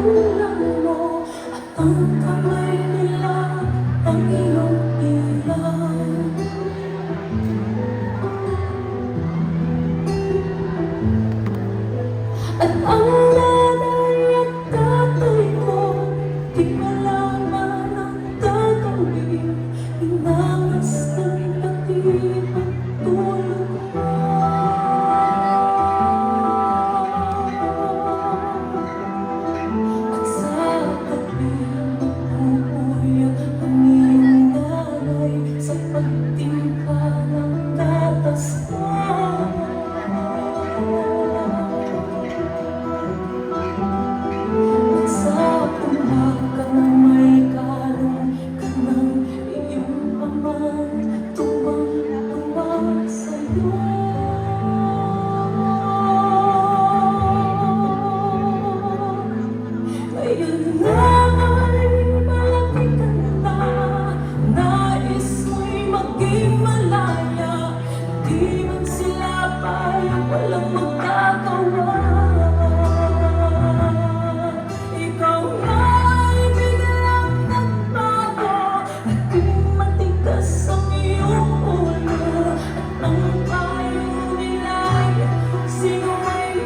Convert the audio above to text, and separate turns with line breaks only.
magulang mo at ang kamay nila ang iyong ilang. At ang nanay at tatay mo di malaman ang gagawin, inangas ng pati at tulog mo. At sa tabi nagpupuyak ang iyong nanay sa pagtingka ng gatas mo. Sa umagang may kalong ka ng iyong amang tuwang-tuwa sa'yo. Ngayon na ay malaki ka na, nais mo'y maging malaya, di man sila payag, walang magagawa. Ang payo nila'y sino may